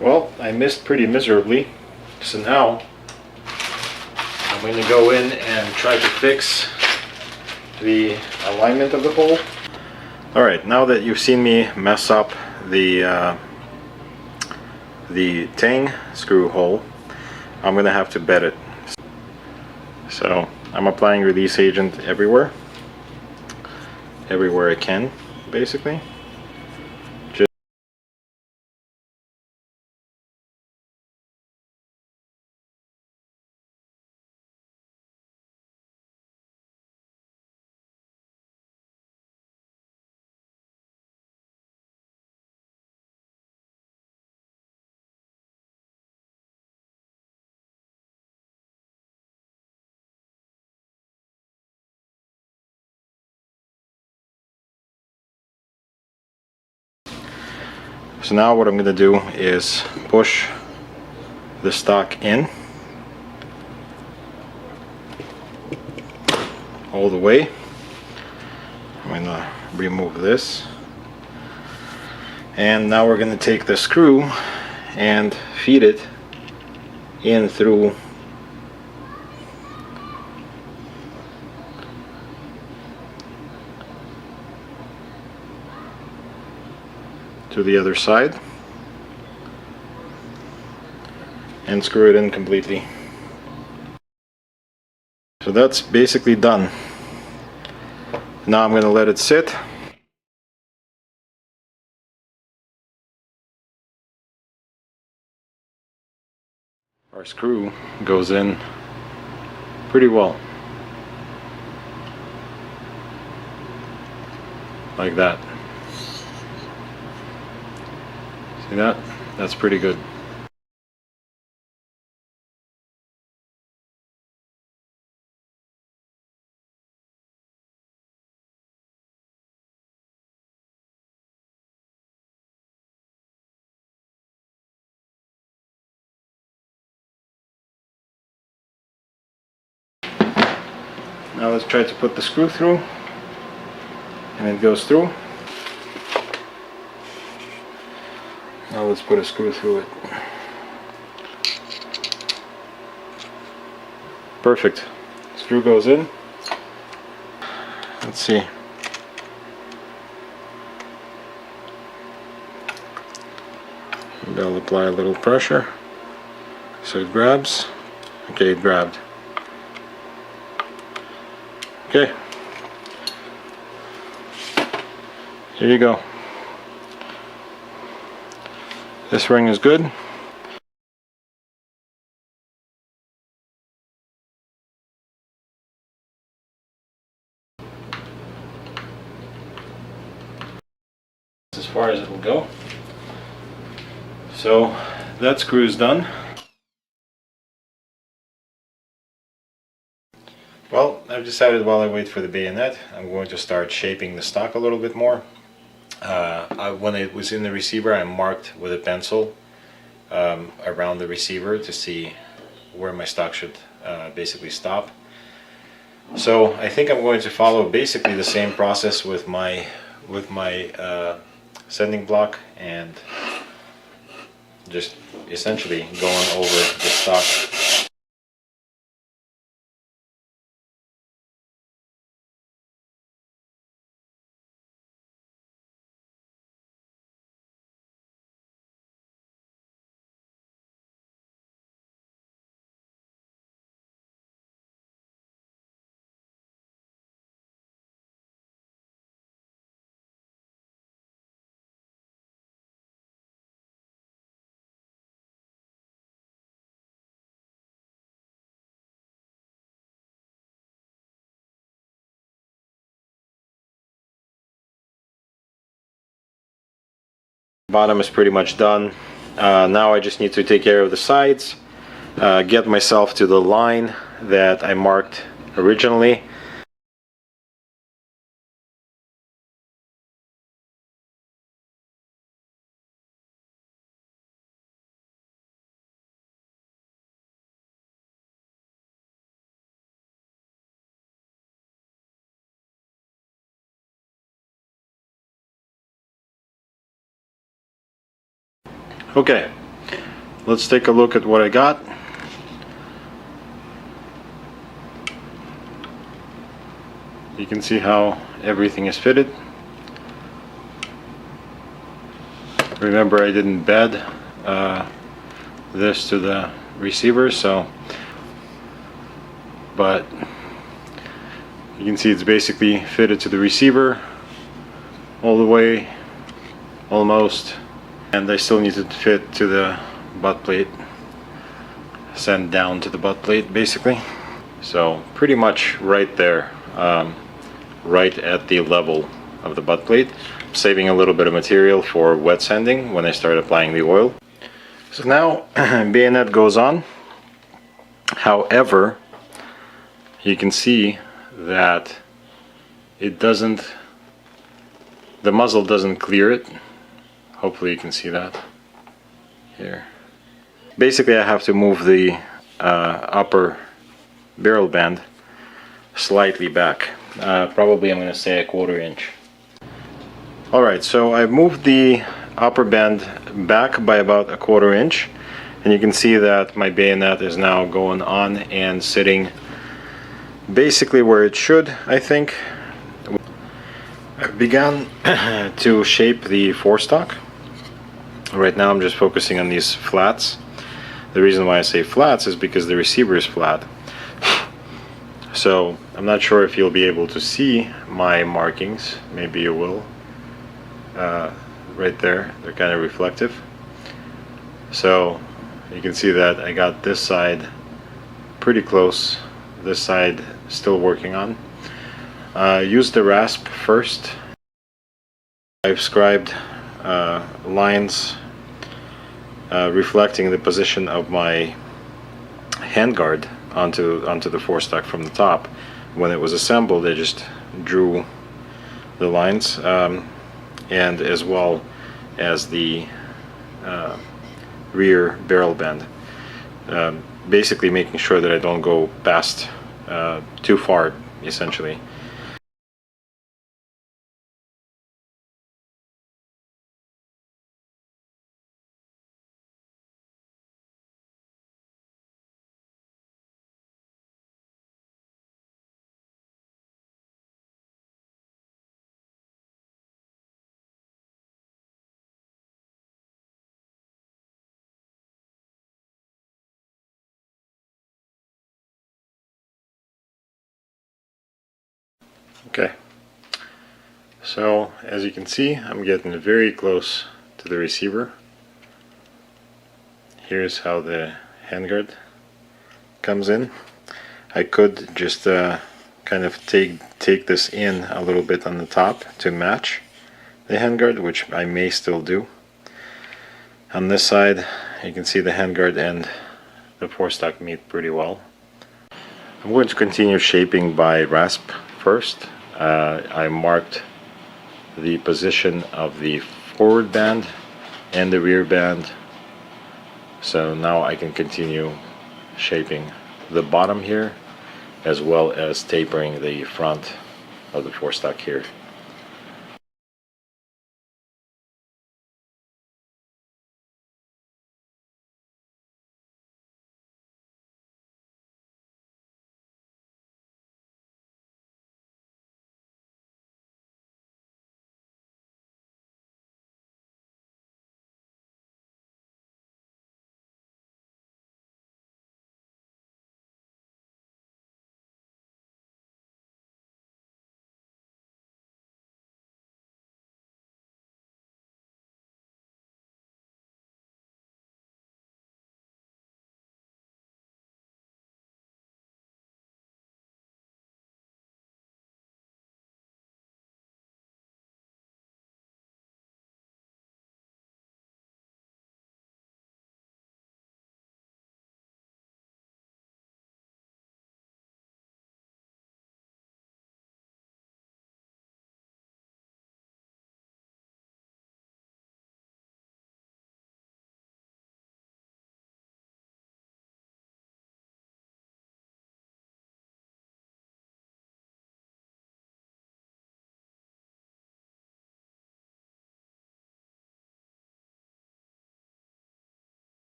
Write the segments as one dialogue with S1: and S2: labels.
S1: Well, I missed pretty miserably, so now I'm going to go in and try to fix the alignment of the hole. Alright, now that you've seen me mess up the tang screw hole, I'm going to have to bed it. So I'm applying release agent everywhere I can, basically. So now what I'm going to do is push the stock in all the way. I'm going to remove this, and now we're going to take the screw and feed it in through to the other side and screw it in completely. So that's basically done. Now I'm going to let it sit. Our screw goes in pretty well, like that. See that? That's pretty good. Now let's try to put the screw through, and it goes through. Now let's put a screw through it. Perfect. Screw goes in. Let's see. Maybe I'll apply a little pressure so it grabs. Okay, it grabbed. Okay. Here you go. This ring is good. As far as it will go. So that screw is done. Well, I've decided while I wait for the bayonet, I'm going to start shaping the stock a little bit more. When it was in the receiver, I marked with a pencil around the receiver to see where my stock should basically stop. So I think I'm going to follow basically the same process with my sending block, and just essentially going over the stock. Bottom is pretty much done. Now I just need to take care of the sides, get myself to the line that I marked originally. Okay, let's take a look at what I got. You can see how everything is fitted. Remember, I didn't bed this to the receiver, but you can see it's basically fitted to the receiver all the way, almost, and I still need to fit to the butt plate, send down to the butt plate basically. So pretty much right there, right at the level of the butt plate, saving a little bit of material for wet sanding when I start applying the oil. So now bayonet goes on. However, you can see that it doesn't, the muzzle doesn't clear it. Hopefully you can see that here. Basically I have to move the upper barrel band slightly back. Probably I'm going to say a 1/4 inch. Alright, so I've moved the upper band back by about a 1/4 inch, and you can see that my bayonet is now going on and sitting basically where it should, I think. I've begun to shape the forestock. Right now I'm just focusing on these flats. The reason why I say flats is because the receiver is flat. So I'm not sure if you'll be able to see my markings. Maybe you will. Right there, they're kind of reflective. So you can see that I got this side pretty close, this side still working on. Use the rasp first. I've scribed lines reflecting the position of my handguard onto the forestock from the top. When it was assembled, I just drew the lines, and as well as the rear barrel bend, basically making sure that I don't go past too far, essentially. Okay, so as you can see, I'm getting very close to the receiver. Here's how the handguard comes in. I could just kind of take this in a little bit on the top to match the handguard, which I may still do. On this side, you can see the handguard and the forestock meet pretty well. I'm going to continue shaping by rasp first. I marked the position of the forward band and the rear band, so now I can continue shaping the bottom here, as well as tapering the front of the forestock here.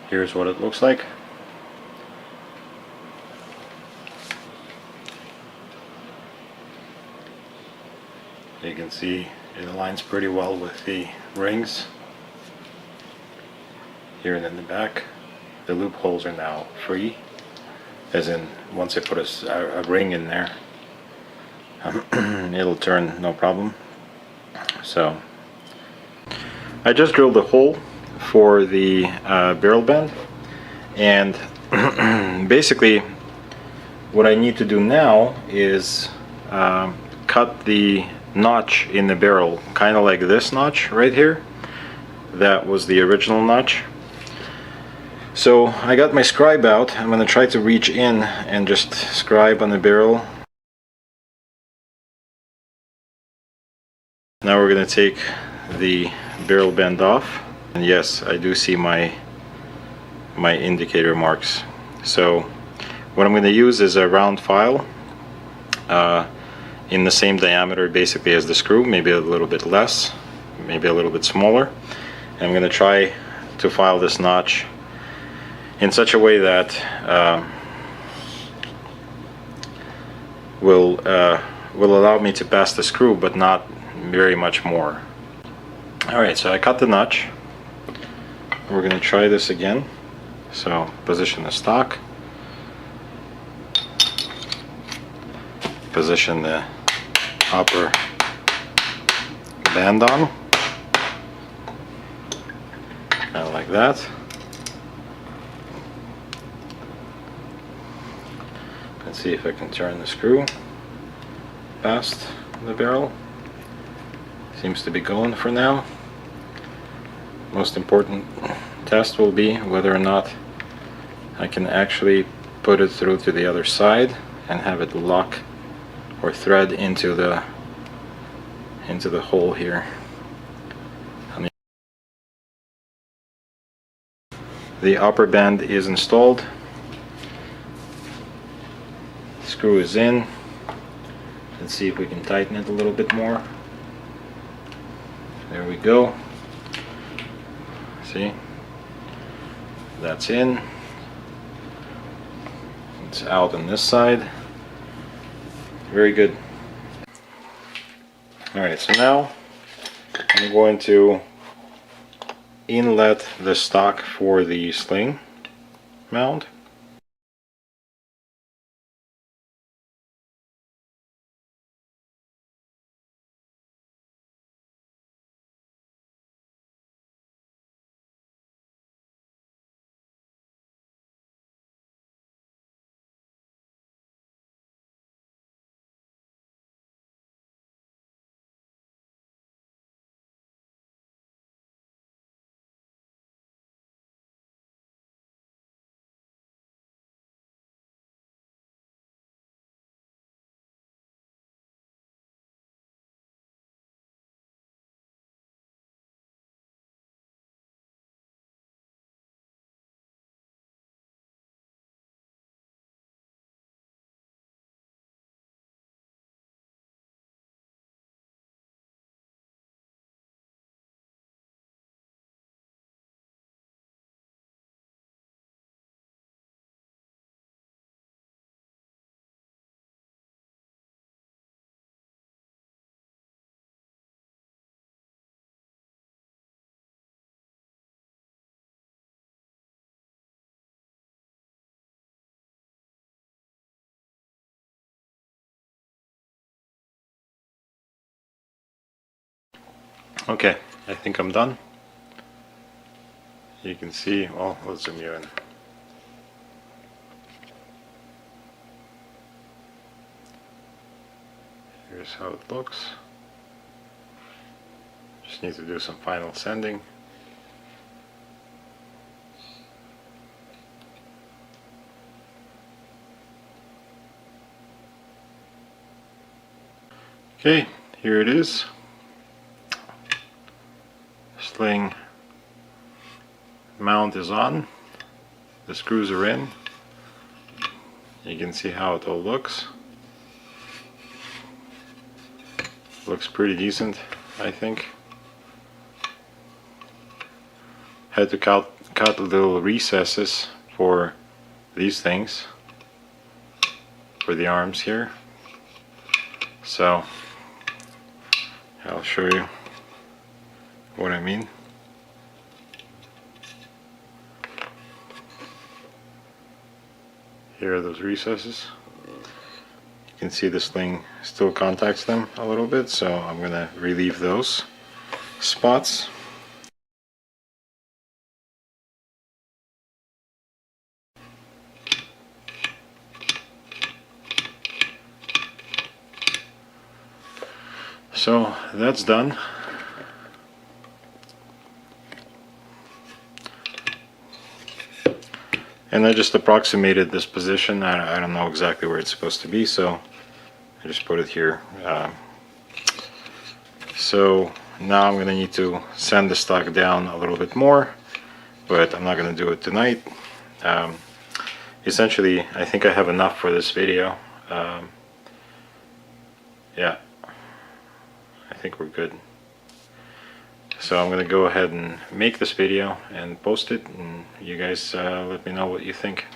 S1: Here's what it looks like. You can see it aligns pretty well with the rings here and in the back. The loopholes are now free, as in once I put a ring in there, it'll turn no problem. So I just drilled a hole for the barrel bend, and basically what I need to do now is cut the notch in the barrel, kind of like this notch right here. That was the original notch. So I got my scribe out. I'm going to try to reach in and just scribe on the barrel. Now we're going to take the barrel bend off, and yes, I do see my indicator marks. So what I'm going to use is a round file in the same diameter basically as the screw, maybe a little bit less, maybe a little bit smaller. And I'm going to try to file this notch in such a way that will allow me to pass the screw, but not very much more. Alright, so I cut the notch. We're going to try this again. So position the stock, position the upper band on, kind of like that. Let's see if I can turn the screw past the barrel. Seems to be going for now. Most important test will be whether or not I can actually put it through to the other side and have it lock or thread into the hole here. The upper band is installed. The screw is in. Let's see if we can tighten it a little bit more. There we go. See? That's in. It's out on this side. Very good. Alright, so now I'm going to inlet the stock for the sling mount. Okay, I think I'm done. You can see, well, let's zoom you in. Here's how it looks. Just need to do some final sanding. Okay, here it is. Sling mount is on. The screws are in. You can see how it all looks. Looks pretty decent, I think. Had to cut little recesses for these things, for the arms here. So I'll show you what I mean. Here are those recesses. You can see the sling still contacts them a little bit, so I'm going to relieve those spots. So that's done. And I just approximated this position. I don't know exactly where it's supposed to be, so I just put it here. So now I'm going to need to sand the stock down a little bit more, but I'm not going to do it tonight. Essentially, I think I have enough for this video. Yeah, I think we're good. So I'm going to go ahead and make this video and post it, and you guys let me know what you think.